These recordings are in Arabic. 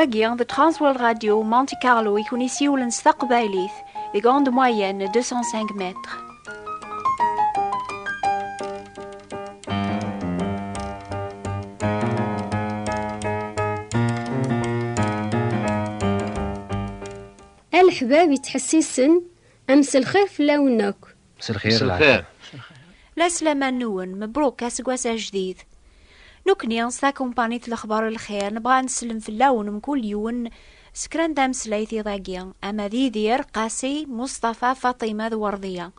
Wagian de Transworld Radio Monte Carlo يكون يسيولن ستقبايليث de grande moyenne 205 mètres. الحباب يتحسسن أمس الخير فلاونك. مس الخير لا سلامة نون مبروك أسقواسا جديد. نكني نصا كومباني الأخبار الخير نبغى نسلم في اللون من كل يوم سكران دام سلايثي ضاقيا أما ذي دير قاسي مصطفى فاطمة ذوردية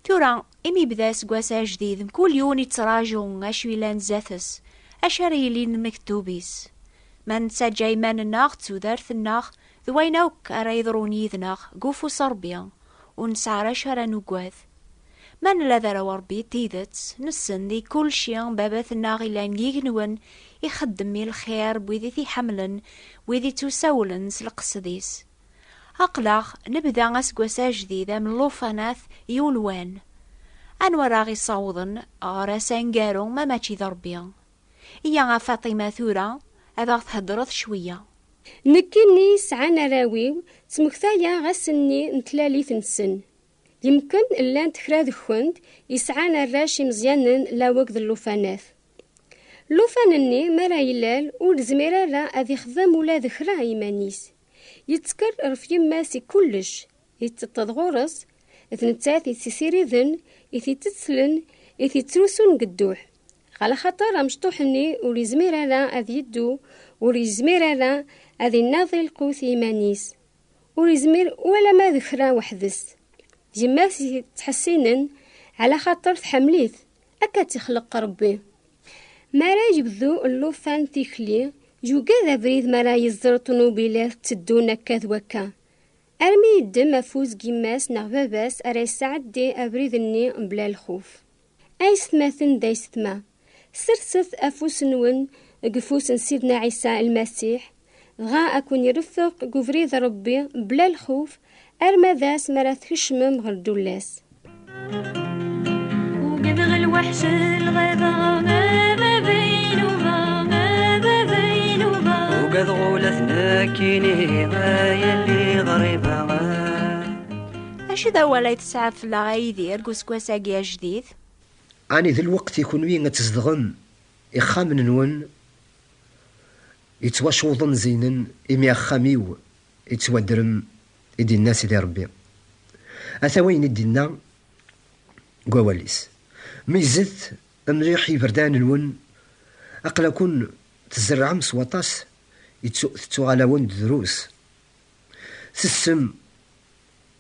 ثورا إمي بدا سقواسا جديد مكل يوم يتراجعون أشويلان زاثس أشاريلين مكتوبيس ما ننسى جايمان الناغ تسودارث الناغ ذويناوك أرايضرون يذناغ قوفو صربيا ونسعر أشارا نقواذ من لذا روربي تيدت نسن دي كل شيء بابث الناغي لان يغنون يخدمي الخير بوذي ثي حملن وذي تسولن سلقصديس أقلاغ نبدا أسقوسا جديدة من لوفاناث يولوان أنوراغي صوضن غراسان قارو ما ماشي ضربيا إيا فاطمة ثورة هذا تهدرث شوية نكني سعانا راويو تمكثايا غسني نتلالي ثنسن يمكن إلا نتكراد خوند يسعانا الراشي مزيانا لا وقت اللوفانات لوفانني مرا يلال ولزميرا را أذي خذام ولا ذكرا إيمانيس يتذكر رف يماسي كلش يتتضغورس اثنتات يتسيري ذن إثي تتسلن إثي تروسون قدوح على خطر مشطوحني ولزميرا را أذي يدو ولزميرا را أذي ناضي القوث إيمانيس ولزمير ولا ما ذكرا وحدث جماسي تحسينن على خاطر تحمليث أكا تخلق ربي ما راجب ذو اللوفان تيخلي جو كذا بريد ما را يزر طنوبيلات تدونا كذوكا أرمي الدم أفوز جماس نغباباس أري سعدي أبريدني بلا الخوف أيس ماثن دايس ما سرسث أفوس نون قفوس سيدنا عيسى المسيح غا أكون يرفق قفريد ربي بلا الخوف أرما ذاس مرات خشمم غير دولاس وقبغ الوحش الغابة ما بينوها وقد غولثنا كيني غاية اللي غريبة أش ذا ولا يتسعى في الغايدي أرقوس كواساقيا جديد أني ذي الوقت يكون وين تزدغن إخامن نون يتواشوضن زينن إمي أخاميو يتودرم يدي الناس دي ربي أثوين يدينا قواليس ميزت مليح يبردان الون أقلا كون تزرع مسواطاس يتسوغالاون دروس تسم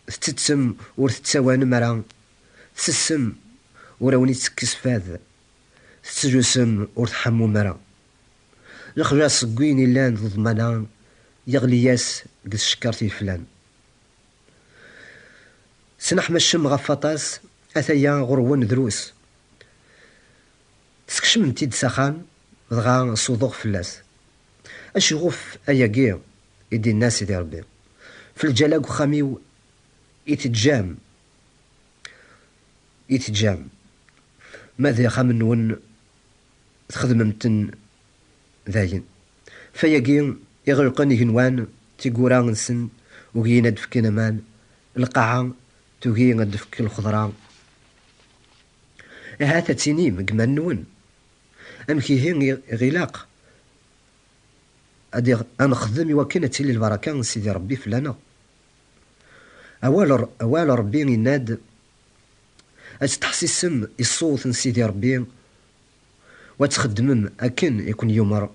تتسم ورتتسوان مرا تسم وراوني تسكس فاذ تسجسم ورتحمو مرا الخلاص قوين اللان ضمنا يغلياس قد شكرتي فلان سنحمى الشم غفاطاس أثيا غروان دروس تسكشم تيد ساخان ضغا صوضوغ فلاس أشغف أياقيا يدي الناس دي ربي في الجلاق خاميو يتجام ماذا خامن ون تخدممتن ذاين فياقيا يغلقني هنوان تيقورا نسن وغينا دفكنا مان القاعة توهي غدفك الخضراء هاتا تينيم قمان نون أمكي هي غلاق أدي أنخدم وكانت لي البركة سيدي ربي فلانا أوال ربي يناد أتحسسم الصوت سيدي ربي وتخدمم أكن يكون يومر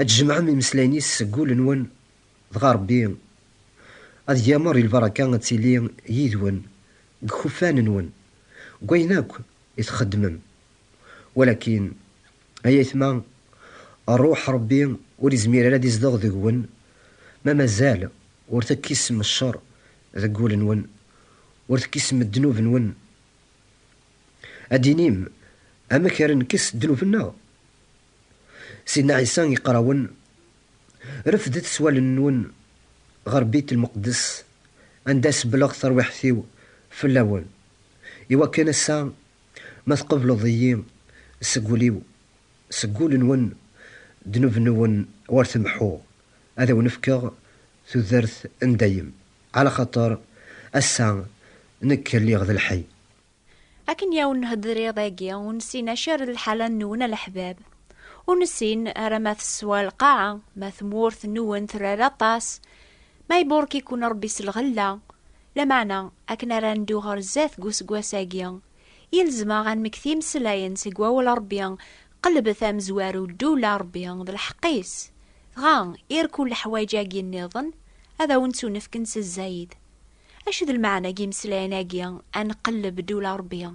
أتجمع من مسلانيس قول نون ضغا ربي أذ يامر البركة تيلي يدون خفان نون قويناك يتخدمم ولكن أيثما الروح ربي ولزمير لا ديزدغ ذقون ما مازال ورتكيسم الشر ذقول نون ورتكيسم الذنوب نون أدينيم أما كارن كيس ذنوبنا سيدنا عيسى يقراون رفدت سوال نون غير بيت المقدس انداس بلغ ترويحتيو في الاول. ايوا كان الساعة ما تقبلوا ضيين سقوليو سقول نون دنوب نون ورث محو. هذا ونفكر تذرث اندايم على خاطر الساعة نك اللي يغذي الحي. أكن ياون نهدري ضاقيا ونسينا شر الحالة نون الأحباب، ونسين أرمات السوا القاعة ما ثمورث نون ثرى طاس ما يبورك يكون ربي سلغلة. لمعنى أكن راندو غرزات قوس قواساقيا يلزم غان مكثيم سلاين سيقوا ولا ربيا قلب ثام زوارو الدولة ربيا ذا الحقيس غان إيركو الحوايجاقي النظن. هذا ونسو نفكنس الزايد أشد المعنى جيم سلايناقيا أنقلب دولة ربيا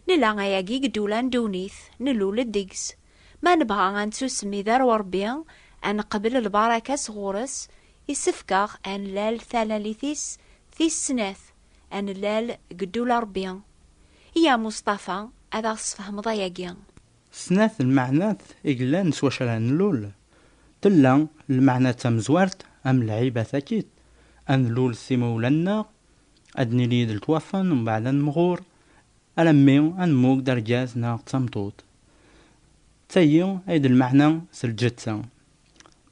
نلا غاياقي دولة ندونيث نلو للدقس ما نبغى غانسو سمي ذار وربيا أن قبل البركة صغورس يسفكاغ أن لال ثالاليثيس ثيس سناث أن لال قدولة ربيا. يا مصطفى هذا صفهم ضياقيا سناث المعنات إقلان سواشران لول تلا المعنى تمزوارت أم العيبة ثاكيت أن لول ثيمو لنا أدني ليد التوفن ومن بعد مغور ألمي أن موك درجاز ناق تمطوط تيو أيد المعنى سلجتسا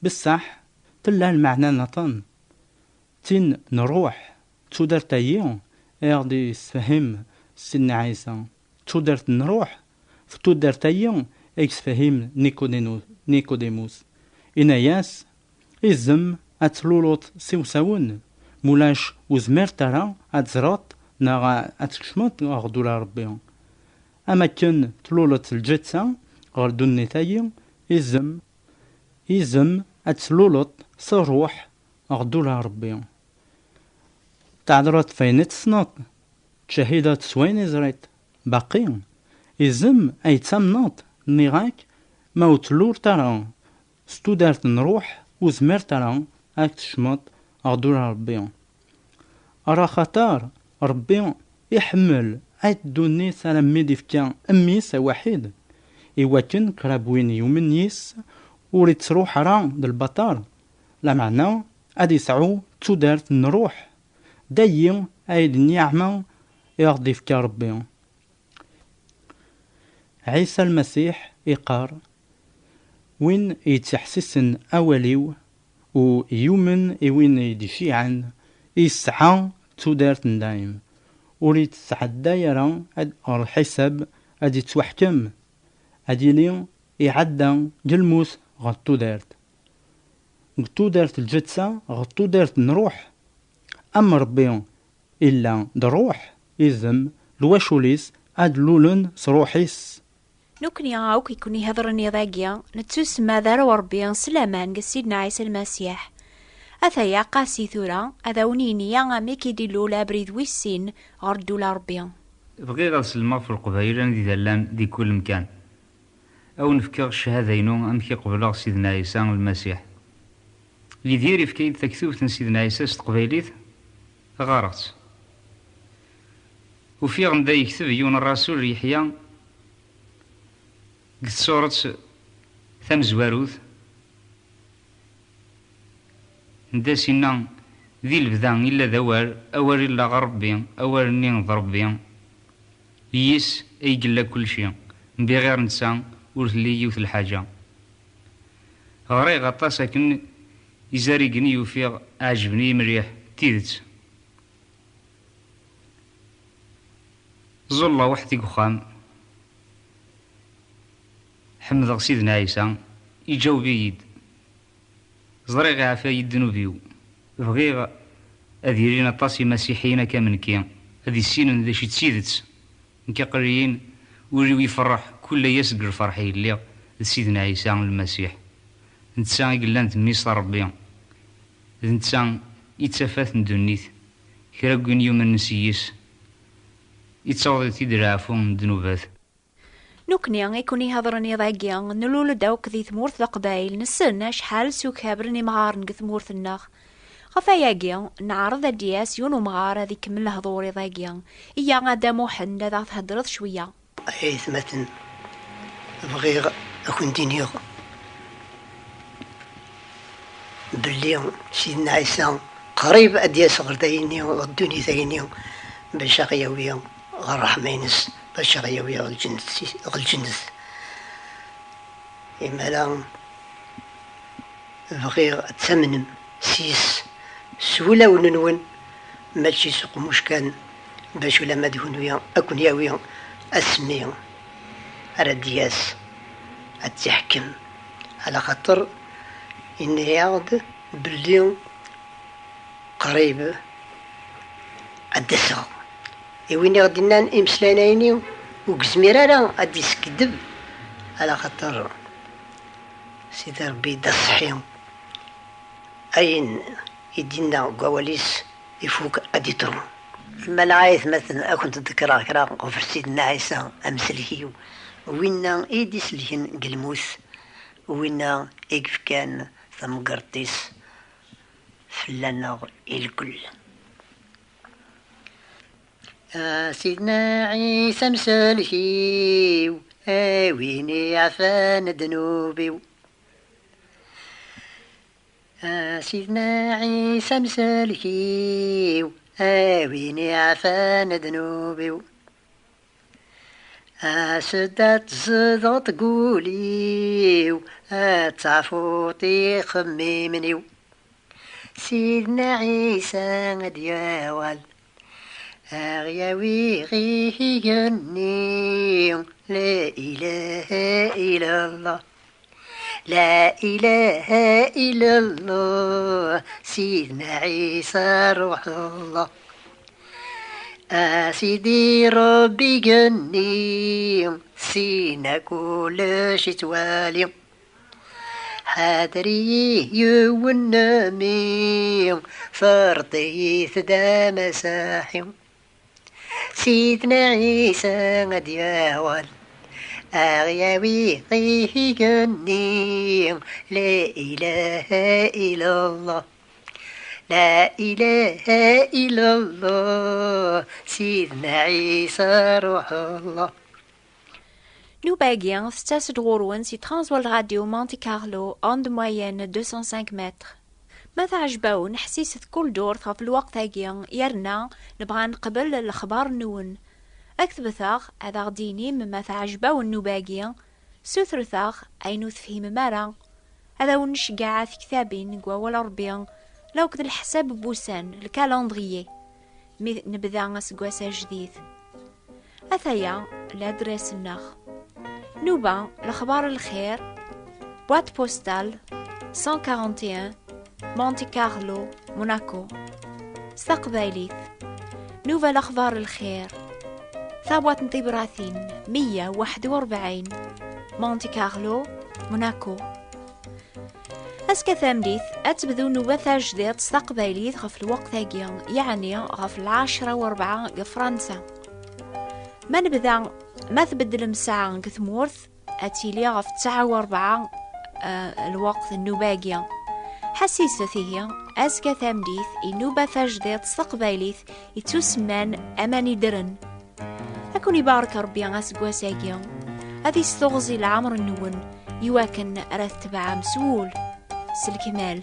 بالصح تلا المعنى نطن تين نروح تودر تيو اغدي سفهم سن عيسى تودر نروح فتودر تيو اكس فهم نيكوديموس إناياس إزم أتلولوط سيوساون مولاش وزمير ترى أتزرط ناغا أتكشمط أغدولا ربيون. أما كن تلولوط الجتسا غردو النتايو إزم أتلولوط صروح أغدولا ربيون. تعذرت فينت سنط تشاهدت سوين زريت باقي إزم أي تسمنط نيغاك موتلور ترى ستودرت نروح وزمير ترى أكتشمط أغدولا ربيون. أرى خطار ربيون يحمل عيد دوني سلام ميدي فكان أميس وحيد إيواكن كرابوين يومنيس وريد تروح راه دالبطار لا معنى أدي سعو تودرت نروح دايم عيد النعمة يغضي فكا ربيون. عيسى المسيح إقار وين يتحسسن أوليو ويومن وين يدشيعن يسعى تودرت ندايم وريد تسعى الدايرة الحساب أدي توحكم أدي لي يعدى جلموس غطو دارت الجتسة غطو دارت نروح. أما ربيون إلا دروح إذن الواشوليس أد لولن صروحيس. نكني غاوك يكون يهضرني ضاقيا نتسوس ماذا وربيان سلامان قسيدنا عيسى المسيح أثايا قاسي ثورا أذاونيني يا ميكي دي لولا بريد ويسين غردو لربيان. بغي غنسلمغ في القبايل دي دلان دي كل مكان أو نفكر الشهادة ينو أمكي قبل سيدنا عيسى المسيح اللي ديري في كيد تكتوبة سيدنا عيسى ستقبايليت غارت وفي غندا يكتب يون الرسول يحيى قد صورة ثم زواروث ندا سينا ذي البدان إلا ذوار أوار إلا غربي أوار نين ضربي يس أي قلا كل شيء بغير نسان ورثلي يوث الحاجة غري غطا ساكن يزاريقني وفي عجبني مريح تيدت زولا وحدي قخام حمد سيدنا عيسى يجاوب يد زريغ عافا يدنو بيو بغيغ أذيرين طاسي مسيحيين كامن كيان هذي السين ذا شي تسيدت نكا قريين وريو يفرح كل يسقر فرحي اللي سيدنا عيسى المسيح نتسان يقلان تميس ربي نتسان يتسافات ندونيت كراقين يوم النسيس يتصوضي تيدرافون دنوبات. نكني يكون يهضرني ضاقيا نلول داوك ذي ثمورث القبايل نسلنا شحال سوك هابرني مغار نق ثمورث الناخ غفاياقيا نعرض الدياس يونو مغار هذي كمل هضوري ضاقيا إيا غادا موحن ذا تهدرض شوية حيث متن بغير أكون دينيغ بلي سيدنا عيسى قريب أدي صغر دايني والدنيا دايني باش غياوية الرحمة ينس باش غياوية الجنس إما لا بغي تمنم سيس سولا وننون ماشي سوق مش كان باش ولا ما دهونويا أكون ياوية أسمي ردياس أتحكم على خاطر إني يعود باللي قريب الدسا وين غادي إمسلانيني وكزميرة لا غادي يسكدب على خاطر سيدي ربي دا صحي أين يدينا كواليس يفوق غادي ترو ما العايث مثلا كنت تذكر كرا وفر سيدنا عيسى أمسلهي وين إيدي سلهن قلموس وين إيقف كان ثم قرطيس فلانا الكل سيدنا عيسى مسلهي ويني عفان ذنوبي سيدنا عيسى مسلهي ويني عفان ذنوبي سدات زضت قولي تعفوطي خميمني سيدنا عيسى دياوال أغياوي غيه جني لا إله إلا الله لا إله إلا الله سيدنا عيسى روح الله سيدي ربي جني سينا كل شتوالي حادري يونمي فرطي ثدا مساحي سيدنا عيسى قد ياول أغياوي غيه جني لا إله إلا الله لا إله إلا الله سيدنا عيسى روح الله. Nous baguiens, stas drourwen si transwal radio Monte Carlo, onde moyenne 205 mètres. ماذا عجباو نحسيس كل دور في الوقت هاجيان يرنا نبغى نقبل الأخبار نون أكتب ثاغ هذا غديني مما عجباو النوباجيان سوثر ثاغ أينو تفهم مرا هذا ونشجع في كتابين نقوى ولا ربيان لو كد الحساب بوسان الكالندريي نبدا سقواسا جديد أثايا الأدريس النخ نوبا الأخبار الخير بوات بوستال 141 مونتي كارلو موناكو استقباليث نوفا الأخبار الخير ثابوات نطيبراثين 141 مونتي كارلو موناكو أسكا ثامديث أتبذو نوبة جديد استقباليث غف الوقت هاجيان يعني غف 10:04 فرنسا ما نبذا ما تبدل مساعة كثمورث أتيلي غف 9:04 الوقت النوباجيان حسيسة هي أزكى ثامديث النوبة ثجديد استقباليث يتسمان أماني درن أكون يبارك ربي غاسقوا ساقيا هذه استغزي العمر النون يواكن رث تبع مسؤول سلكمال